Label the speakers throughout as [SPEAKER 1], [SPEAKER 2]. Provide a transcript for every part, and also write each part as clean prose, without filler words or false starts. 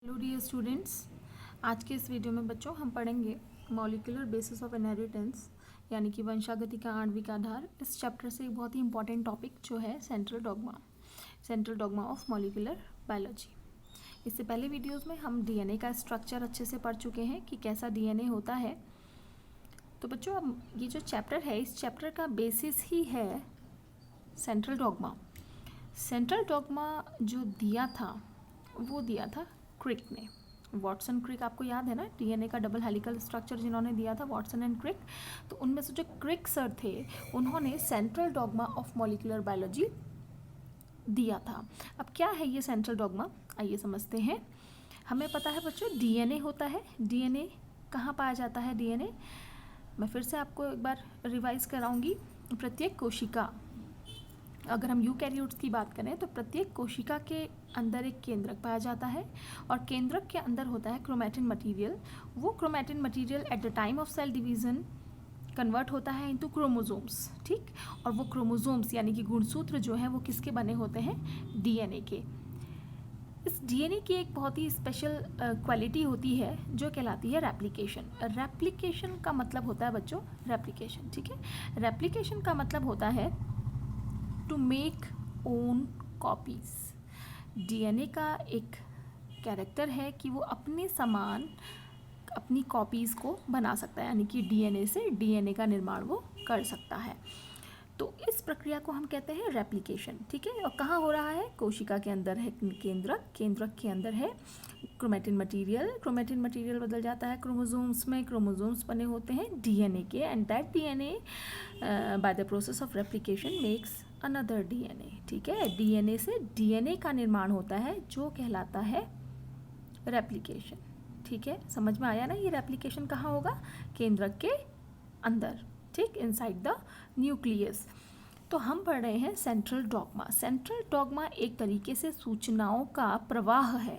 [SPEAKER 1] Hello dear students, आज के इस वीडियो में बच्चों हम पढ़ेंगे मॉलिक्यूलर बेसिस ऑफ इनहेरिटेंस यानी कि वंशागति का आणविक आधार। इस चैप्टर से एक बहुत ही इंपॉर्टेंट टॉपिक जो है central dogma of molecular biology. इससे पहले वीडियोस में हम डीएनए का स्ट्रक्चर अच्छे से पढ़ चुके हैं कि कैसा डीएनए होता है। तो बच्चों अब ये जो चैप्टर है, इस चैप्टर का बेसिस ही है सेंट्रल डॉग्मा। सेंट्रल डॉग्मा जो दिया था वो दिया था क्रिक ने। वॉटसन क्रिक आपको याद है ना, डीएनए का डबल हेलिकल स्ट्रक्चर जिन्होंने दिया था, वॉटसन एंड क्रिक। तो उनमें से जो क्रिक सर थे उन्होंने central dogma of molecular biology दिया था। अब क्या है ये सेंट्रल डॉग्मा, आइए समझते हैं। हमें पता है बच्चों डीएनए होता है। डीएनए कहाँ पाया जाता है? डीएनए मैं फिर से आपको एक बार रिवाइज कराऊंगी। प्रत्येक कोशिका, अगर हम यूकैरियोट्स की बात करें तो प्रत्येक कोशिका के अंदर एक केंद्रक पाया जाता है और केंद्रक के अंदर होता है क्रोमैटिन मटेरियल। वो chromatin material at the time of cell division convert होता है इनटू क्रोमोसोम्स, ठीक। और वो क्रोमोसोम्स यानी कि गुणसूत्र जो है वो किसके बने होते हैं? डीएनए के। इस डीएनए की एक बहुत ही स्पेशल क्वालिटी होती है जो कहलाती है रेप्लिकेशन। रेप्लिकेशन का मतलब होता है बच्चों रेप्लिकेशन, ठीक है। रेप्लिकेशन का मतलब होता है to make own copies. DNA का एक कैरेक्टर है कि वो अपने समान अपनी कॉपीज़ को बना सकता है, यानी कि डीएनए से डीएनए का निर्माण वो कर सकता है। तो इस प्रक्रिया को हम कहते हैं रेप्लिकेशन, ठीक है। और कहाँ हो रहा है? कोशिका के अंदर है केंद्रक, केंद्रक के अंदर है क्रोमैटिन मटेरियल। क्रोमैटिन मटेरियल बदल जाता है क्रोमोसोम्स में, क्रोमोसोम्स बने होते हैं डीएनए के, and that DNA by the process of replication makes another DNA, ठीक है। डीएनए से डीएनए का निर्माण होता है जो कहलाता है रेप्लिकेशन, ठीक है। समझ में आया ना? ये रेप्लिकेशन कहाँ होगा? केंद्रक के अंदर, ठीक, इनसाइड द न्यूक्लियस। तो हम पढ़ रहे हैं सेंट्रल डॉग्मा। सेंट्रल डॉग्मा एक तरीके से सूचनाओं का प्रवाह है।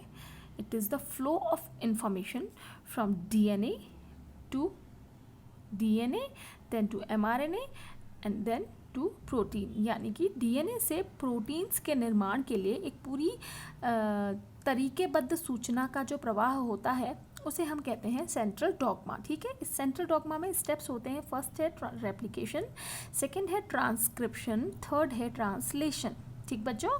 [SPEAKER 1] It is the flow of information from DNA to DNA, then to mRNA and then to protein. यानी कि डीएनए से प्रोटीन्स के निर्माण के लिए एक पूरी तरीकेबद्ध सूचना का जो प्रवाह होता है उसे हम कहते हैं सेंट्रल डॉग्मा, ठीक है। इस सेंट्रल डॉग्मा में स्टेप्स होते हैं। फर्स्ट है रेप्लिकेशन, सेकंड है ट्रांसक्रिप्शन, थर्ड है ट्रांसलेशन, ठीक बच्चों।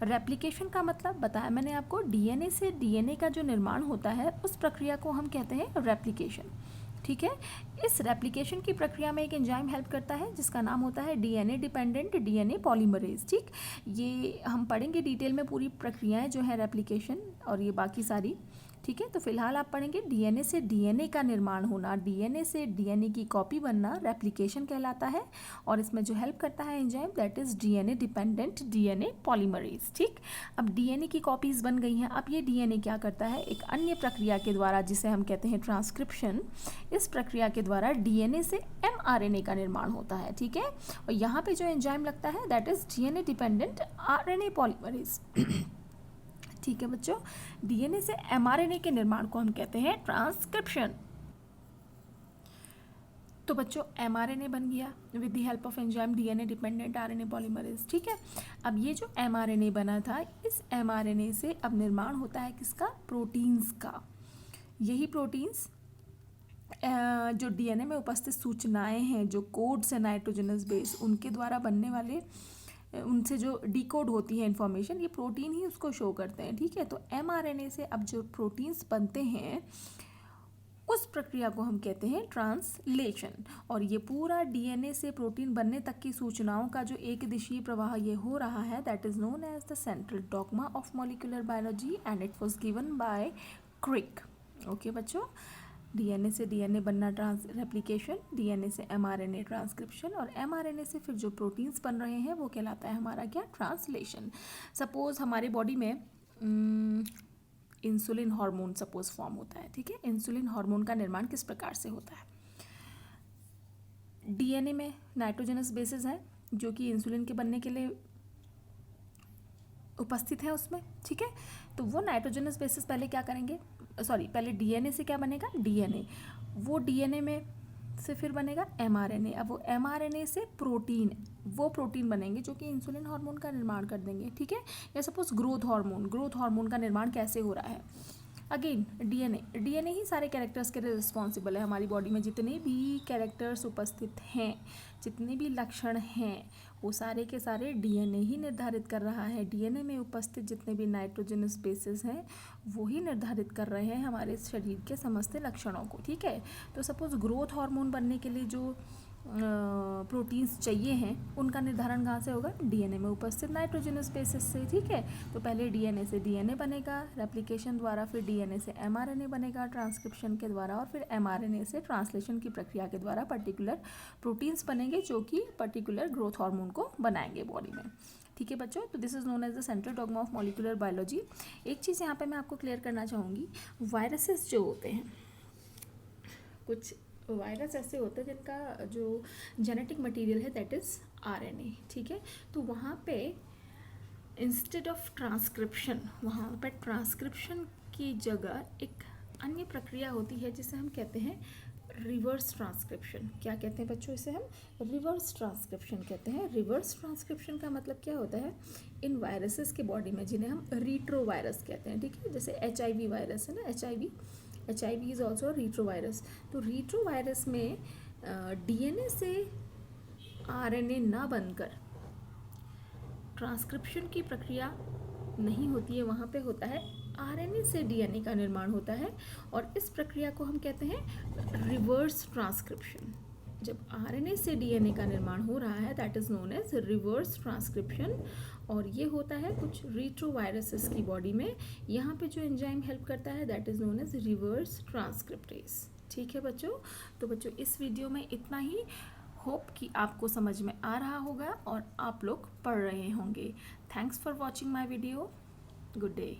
[SPEAKER 1] रेप्लिकेशन का मतलब बताया मैंने आपको, डीएनए से डीएनए का जो निर्माण होता है उस प्रक्रिया को हम कहते हैं रेप्लिकेशन, ठीक है। इस रेप्लिकेशन की प्रक्रिया में एक एंजाइम हेल्प करता है जिसका नाम होता है डीएनए डिपेंडेंट डीएनए पॉलीमरेज, ठीक। ये हम पढ़ेंगे डिटेल में पूरी प्रक्रियाएं जो है रेप्लिकेशन और ये बाकी सारी, ठीक है। तो फिलहाल आप पढ़ेंगे डीएनए से डीएनए का निर्माण होना, डीएनए से डीएनए की कॉपी बनना रेप्लिकेशन कहलाता है। और इसमें जो हेल्प करता है enzyme that is DNA dependent DNA polymerase, ठीक। अब डीएनए की कॉपीज बन गई हैं। अब ये डीएनए क्या करता है? एक अन्य प्रक्रिया के द्वारा जिसे हम कहते हैं ट्रांसक्रिप्शन, इस प्रक्रिया के द्वारा डीएनए से एमआरएनए का निर्माण होता है, ठीक है। और यहाँ पे जो एंजाइम लगता है that is DNA dependent RNA polymerase, ठीक है बच्चों। डीएनए से एमआरएनए के निर्माण को हम कहते हैं ट्रांसक्रिप्शन। तो बच्चों एमआरएनए बन गया with the help of enzyme DNA dependent RNA polymerase, ठीक है। अब ये जो एमआरएनए बना था, इस एमआरएनए से अब निर्माण होता है किसका? प्रोटीन्स का। यही प्रोटीन्स जो डीएनए में उपस्थित सूचनाएं हैं, जो कोड्स है नाइट्रोजनस बेस, उनके द्वारा बनने वाले, उनसे जो डिकोड होती है इन्फॉर्मेशन, ये प्रोटीन ही उसको शो करते हैं, ठीक है। तो एमआरएनए से अब जो प्रोटीन्स बनते हैं उस प्रक्रिया को हम कहते हैं ट्रांसलेशन। और ये पूरा डीएनए से प्रोटीन बनने तक की सूचनाओं का जो एक दिशीय प्रवाह ये हो रहा है that is known as the central dogma of molecular biology and it was given by Crick, okay बच्चों। डीएनए से डीएनए बनना रेप्लिकेशन, डीएनए से एमआरएनए ट्रांसक्रिप्शन, और एमआरएनए से फिर जो प्रोटीन्स बन रहे हैं वो कहलाता है हमारा क्या? ट्रांसलेशन। सपोज हमारे बॉडी में इंसुलिन हार्मोन सपोज फॉर्म होता है, ठीक है। इंसुलिन हार्मोन का निर्माण किस प्रकार से होता है? डीएनए में नाइट्रोजनस बेसेस है जो कि इंसुलिन के बनने के लिए उपस्थित है उसमें, ठीक है। तो वो नाइट्रोजनस बेसिस पहले क्या करेंगे? पहले डीएनए से क्या बनेगा? डीएनए। वो डीएनए में से फिर बनेगा एमआरएनए। अब वो एमआरएनए से प्रोटीन, वो प्रोटीन बनेंगे जो कि इंसुलिन हार्मोन का निर्माण कर देंगे, ठीक है। या सपोज ग्रोथ हार्मोन का निर्माण कैसे हो रहा है? अगेन डीएनए ही सारे कैरेक्टर्स के लिए रिस्पॉन्सिबल है। हमारी बॉडी में जितने भी कैरेक्टर्स उपस्थित हैं, जितने भी लक्षण हैं, वो सारे के सारे डीएनए ही निर्धारित कर रहा है। डीएनए में उपस्थित जितने भी नाइट्रोजनस बेसेस हैं वो ही निर्धारित कर रहे हैं हमारे शरीर के समस्त लक्षणों को। ठीक है, तो सपोज ग्रोथ हार्मोन बनने के लिए जो प्रोटीन्स चाहिए हैं उनका निर्धारण कहाँ से होगा? डीएनए में उपस्थित नाइट्रोजनस बेसेस से। ठीक है, तो पहले डीएनए से डीएनए बनेगा रेप्लिकेशन द्वारा, फिर डीएनए से एमआरएनए बनेगा ट्रांसक्रिप्शन के द्वारा, और फिर एमआरएनए से ट्रांसलेशन की प्रक्रिया के द्वारा पर्टिकुलर प्रोटीन्स बनेंगे जो कि पर्टिकुलर ग्रोथ हार्मोन को बनाएंगे बॉडी में। ठीक है बच्चों, तो this is known as the central dogma of molecular biology. एक चीज़ यहाँ पे मैं आपको क्लियर करना चाहूँगी, वायरसेस जो होते हैं, कुछ वायरस ऐसे होते हैं जिनका जो जेनेटिक मटेरियल है दैट इज़ आरएनए। ठीक है, तो वहाँ पे इंस्टेड ऑफ ट्रांसक्रिप्शन, वहाँ पर ट्रांसक्रिप्शन की जगह एक अन्य प्रक्रिया होती है जिसे हम कहते हैं रिवर्स ट्रांसक्रिप्शन। क्या कहते हैं बच्चों? इसे हम रिवर्स ट्रांसक्रिप्शन कहते हैं। रिवर्स ट्रांसक्रिप्शन का मतलब क्या होता है? इन वायरसेस के बॉडी में, जिन्हें हम रीट्रोवायरस कहते हैं, ठीक है, जैसे HIV वायरस है ना, HIV इज़ ऑल्सो रीट्रोवायरस। तो रीट्रोवायरस में डीएनए से आरएनए ना बनकर ट्रांसक्रिप्शन की प्रक्रिया नहीं होती है, वहाँ पे होता है आरएनए से डीएनए का निर्माण होता है, और इस प्रक्रिया को हम कहते हैं रिवर्स ट्रांसक्रिप्शन। जब आरएनए से डीएनए का निर्माण हो रहा है that is known as reverse transcription, और ये होता है कुछ रीट्रोवायरसेस की बॉडी में। यहाँ पे जो एंजाइम हेल्प करता है that is known as reverse transcriptase. ठीक है बच्चों, तो बच्चों इस वीडियो में इतना ही। होप कि आपको समझ में आ रहा होगा और आप लोग पढ़ रहे होंगे। Thanks for watching my video. Good day.